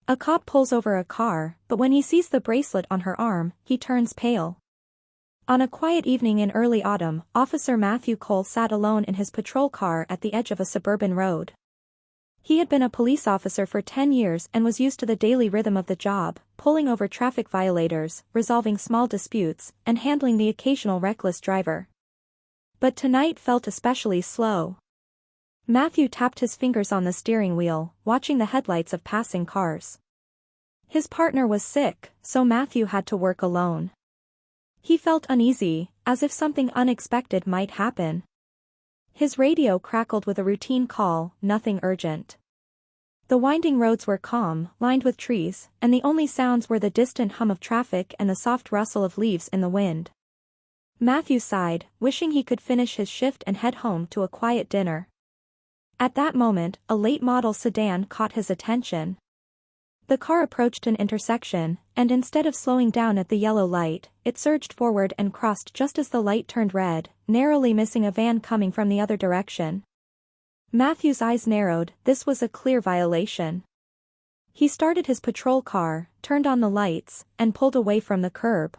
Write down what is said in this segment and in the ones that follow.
A cop pulls over a car, but when he sees the bracelet on her arm, he turns pale. On a quiet evening in early autumn, Officer Matthew Cole sat alone in his patrol car at the edge of a suburban road. He had been a police officer for 10 years and was used to the daily rhythm of the job, pulling over traffic violators, resolving small disputes, and handling the occasional reckless driver. But tonight felt especially slow. Matthew tapped his fingers on the steering wheel, watching the headlights of passing cars. His partner was sick, so Matthew had to work alone. He felt uneasy, as if something unexpected might happen. His radio crackled with a routine call, nothing urgent. The winding roads were calm, lined with trees, and the only sounds were the distant hum of traffic and the soft rustle of leaves in the wind. Matthew sighed, wishing he could finish his shift and head home to a quiet dinner. At that moment, a late-model sedan caught his attention. The car approached an intersection, and instead of slowing down at the yellow light, it surged forward and crossed just as the light turned red, narrowly missing a van coming from the other direction. Matthew's eyes narrowed. This was a clear violation. He started his patrol car, turned on the lights, and pulled away from the curb.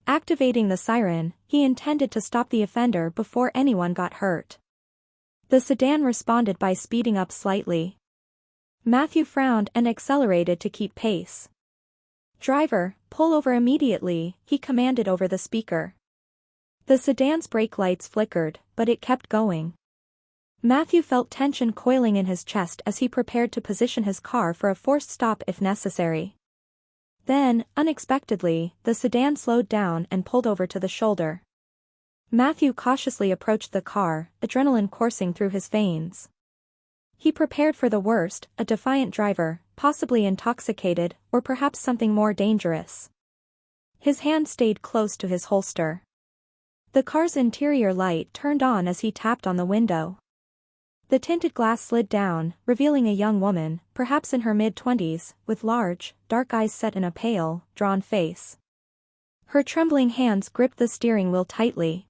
Activating the siren, he intended to stop the offender before anyone got hurt. The sedan responded by speeding up slightly. Matthew frowned and accelerated to keep pace. "Driver, pull over immediately," he commanded over the speaker. The sedan's brake lights flickered, but it kept going. Matthew felt tension coiling in his chest as he prepared to position his car for a forced stop if necessary. Then, unexpectedly, the sedan slowed down and pulled over to the shoulder. Matthew cautiously approached the car, adrenaline coursing through his veins. He prepared for the worst, a defiant driver, possibly intoxicated, or perhaps something more dangerous. His hand stayed close to his holster. The car's interior light turned on as he tapped on the window. The tinted glass slid down, revealing a young woman, perhaps in her mid-20s, with large, dark eyes set in a pale, drawn face. Her trembling hands gripped the steering wheel tightly.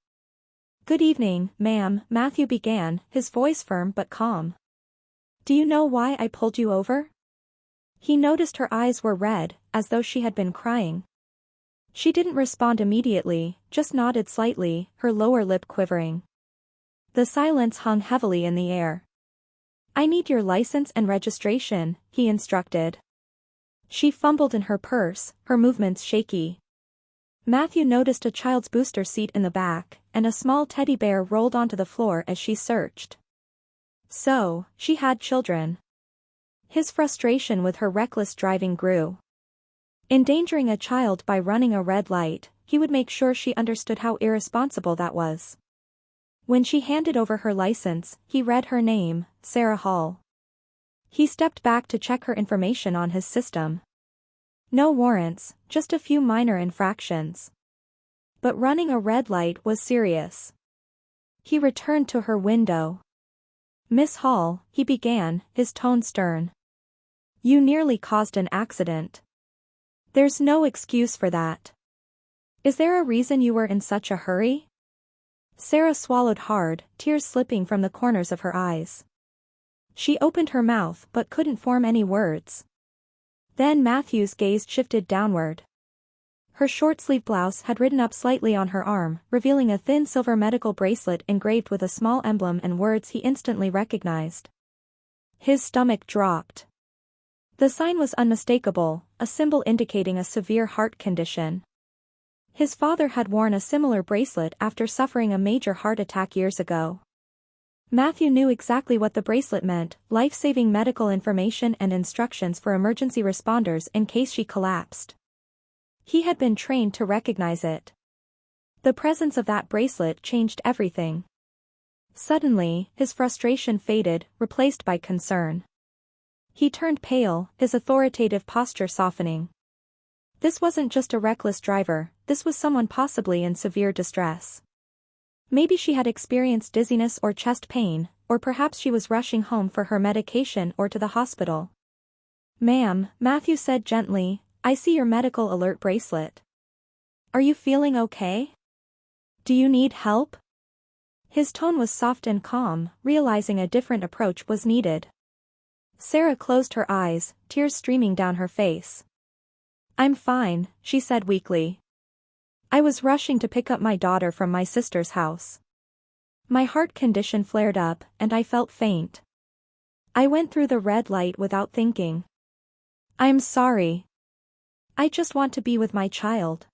"Good evening, ma'am," Matthew began, his voice firm but calm. "Do you know why I pulled you over?" He noticed her eyes were red, as though she had been crying. She didn't respond immediately, just nodded slightly, her lower lip quivering. The silence hung heavily in the air. "I need your license and registration," he instructed. She fumbled in her purse, her movements shaky. Matthew noticed a child's booster seat in the back, and a small teddy bear rolled onto the floor as she searched. So, she had children. His frustration with her reckless driving grew. Endangering a child by running a red light, he would make sure she understood how irresponsible that was. When she handed over her license, he read her name, Sarah Hall. He stepped back to check her information on his system. No warrants, just a few minor infractions. But running a red light was serious. He returned to her window. "Miss Hall," he began, his tone stern. "You nearly caused an accident. There's no excuse for that. Is there a reason you were in such a hurry?" Sarah swallowed hard, tears slipping from the corners of her eyes. She opened her mouth but couldn't form any words. Then Matthew's gaze shifted downward. Her short-sleeved blouse had ridden up slightly on her arm, revealing a thin silver medical bracelet engraved with a small emblem and words he instantly recognized. His stomach dropped. The sign was unmistakable, a symbol indicating a severe heart condition. His father had worn a similar bracelet after suffering a major heart attack years ago. Matthew knew exactly what the bracelet meant: life-saving medical information and instructions for emergency responders in case she collapsed. He had been trained to recognize it. The presence of that bracelet changed everything. Suddenly, his frustration faded, replaced by concern. He turned pale, his authoritative posture softening. This wasn't just a reckless driver, this was someone possibly in severe distress. Maybe she had experienced dizziness or chest pain, or perhaps she was rushing home for her medication or to the hospital. "Ma'am," Matthew said gently, "I see your medical alert bracelet. Are you feeling okay? Do you need help?" His tone was soft and calm, realizing a different approach was needed. Sarah closed her eyes, tears streaming down her face. "I'm fine," she said weakly. "I was rushing to pick up my daughter from my sister's house. My heart condition flared up, and I felt faint. I went through the red light without thinking. I'm sorry. I just want to be with my child.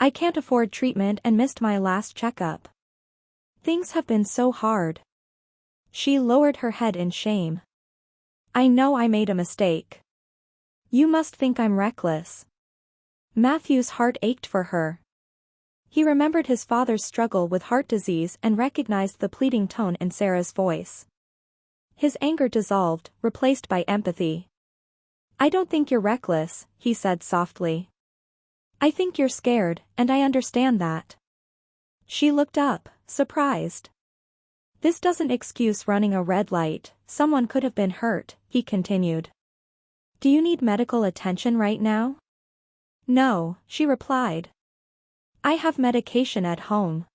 I can't afford treatment and missed my last checkup. Things have been so hard." She lowered her head in shame. "I know I made a mistake. You must think I'm reckless." Matthew's heart ached for her. He remembered his father's struggle with heart disease and recognized the pleading tone in Sarah's voice. His anger dissolved, replaced by empathy. "I don't think you're reckless," he said softly. "I think you're scared, and I understand that." She looked up, surprised. "This doesn't excuse running a red light, someone could have been hurt," he continued. "Do you need medical attention right now?" "No," she replied. "I have medication at home."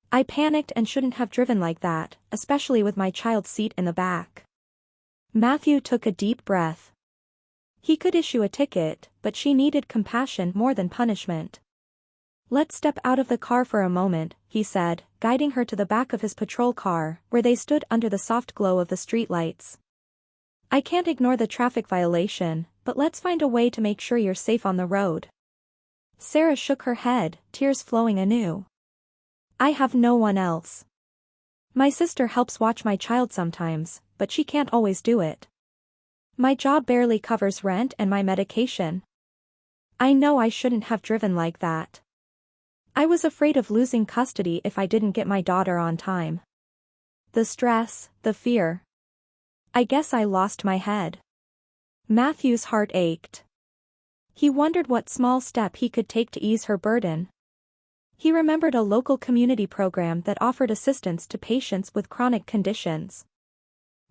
I panicked and shouldn't have driven like that, especially with my child's seat in the back. Matthew took a deep breath. He could issue a ticket, but she needed compassion more than punishment. "Let's step out of the car for a moment," he said, guiding her to the back of his patrol car, where they stood under the soft glow of the streetlights. "I can't ignore the traffic violation, but let's find a way to make sure you're safe on the road." Sarah shook her head, tears flowing anew. "I have no one else. My sister helps watch my child sometimes, but she can't always do it. My job barely covers rent and my medication. I know I shouldn't have driven like that. I was afraid of losing custody if I didn't get my daughter on time. The stress, the fear. I guess I lost my head." Matthew's heart ached. He wondered what small step he could take to ease her burden. He remembered a local community program that offered assistance to patients with chronic conditions.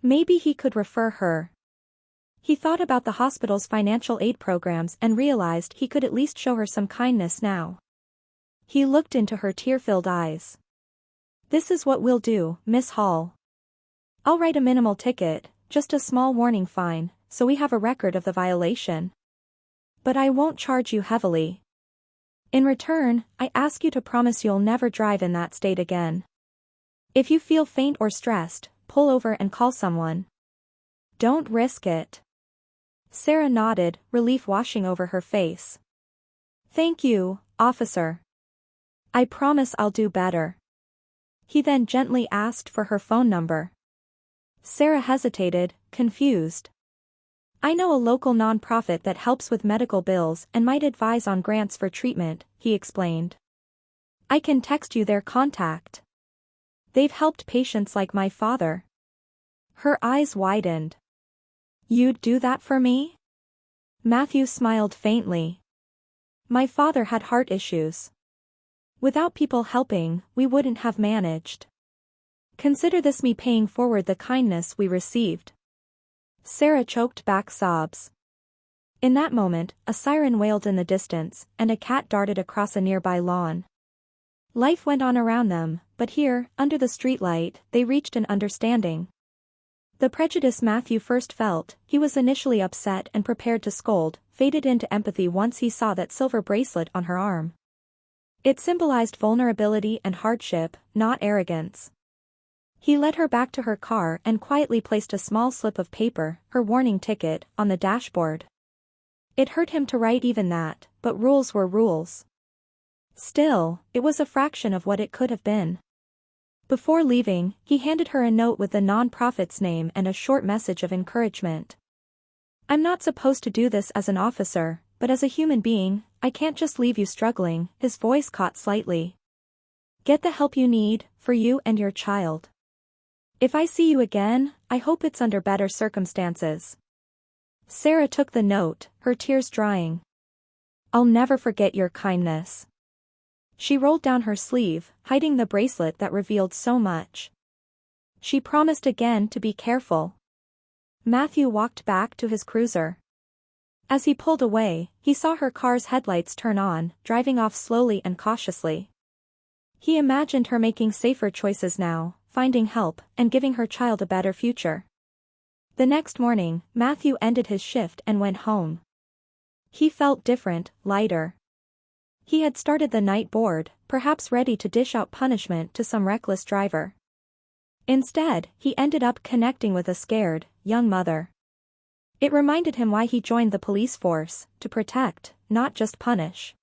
Maybe he could refer her. He thought about the hospital's financial aid programs and realized he could at least show her some kindness now. He looked into her tear-filled eyes. "This is what we'll do, Miss Hall. I'll write a minimal ticket, just a small warning fine, so we have a record of the violation. But I won't charge you heavily. In return, I ask you to promise you'll never drive in that state again. If you feel faint or stressed, pull over and call someone. Don't risk it." Sarah nodded, relief washing over her face. "Thank you, officer. I promise I'll do better." He then gently asked for her phone number. Sarah hesitated, confused. "I know a local nonprofit that helps with medical bills and might advise on grants for treatment," he explained. "I can text you their contact. They've helped patients like my father." Her eyes widened. "You'd do that for me?" Matthew smiled faintly. "My father had heart issues. Without people helping, we wouldn't have managed. Consider this me paying forward the kindness we received." Sarah choked back sobs. In that moment, a siren wailed in the distance, and a cat darted across a nearby lawn. Life went on around them, but here, under the streetlight, they reached an understanding. The prejudice Matthew first felt, he was initially upset and prepared to scold, faded into empathy once he saw that silver bracelet on her arm. It symbolized vulnerability and hardship, not arrogance. He led her back to her car and quietly placed a small slip of paper, her warning ticket, on the dashboard. It hurt him to write even that, but rules were rules. Still, it was a fraction of what it could have been. Before leaving, he handed her a note with the non-profit's name and a short message of encouragement. "I'm not supposed to do this as an officer, but as a human being, I can't just leave you struggling," his voice caught slightly. "Get the help you need, for you and your child. If I see you again, I hope it's under better circumstances." Sarah took the note, her tears drying. "I'll never forget your kindness." She rolled down her sleeve, hiding the bracelet that revealed so much. She promised again to be careful. Matthew walked back to his cruiser. As he pulled away, he saw her car's headlights turn on, driving off slowly and cautiously. He imagined her making safer choices now, finding help, and giving her child a better future. The next morning, Matthew ended his shift and went home. He felt different, lighter. He had started the night bored, perhaps ready to dish out punishment to some reckless driver. Instead, he ended up connecting with a scared, young mother. It reminded him why he joined the police force, to protect, not just punish.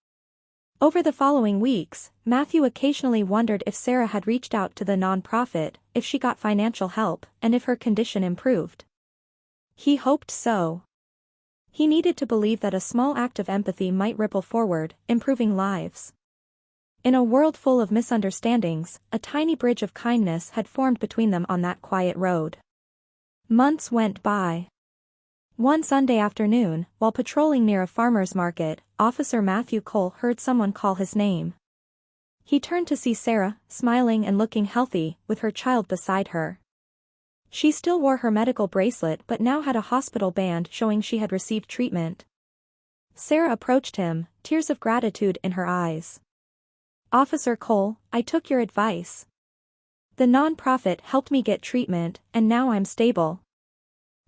Over the following weeks, Matthew occasionally wondered if Sarah had reached out to the nonprofit, if she got financial help, and if her condition improved. He hoped so. He needed to believe that a small act of empathy might ripple forward, improving lives. In a world full of misunderstandings, a tiny bridge of kindness had formed between them on that quiet road. Months went by. One Sunday afternoon, while patrolling near a farmer's market, Officer Matthew Cole heard someone call his name. He turned to see Sarah, smiling and looking healthy, with her child beside her. She still wore her medical bracelet but now had a hospital band showing she had received treatment. Sarah approached him, tears of gratitude in her eyes. "Officer Cole, I took your advice. The nonprofit helped me get treatment, and now I'm stable.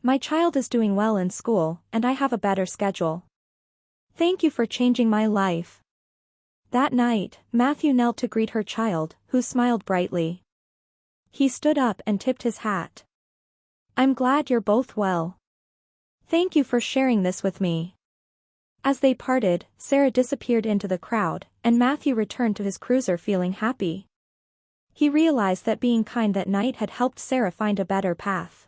My child is doing well in school, and I have a better schedule. Thank you for changing my life." That night, Matthew knelt to greet her child, who smiled brightly. He stood up and tipped his hat. "I'm glad you're both well. Thank you for sharing this with me." As they parted, Sarah disappeared into the crowd, and Matthew returned to his cruiser feeling happy. He realized that being kind that night had helped Sarah find a better path.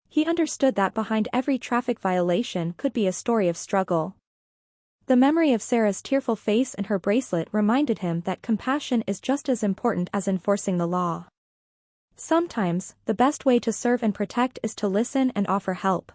He understood that behind every traffic violation could be a story of struggle. The memory of Sarah's tearful face and her bracelet reminded him that compassion is just as important as enforcing the law. Sometimes, the best way to serve and protect is to listen and offer help.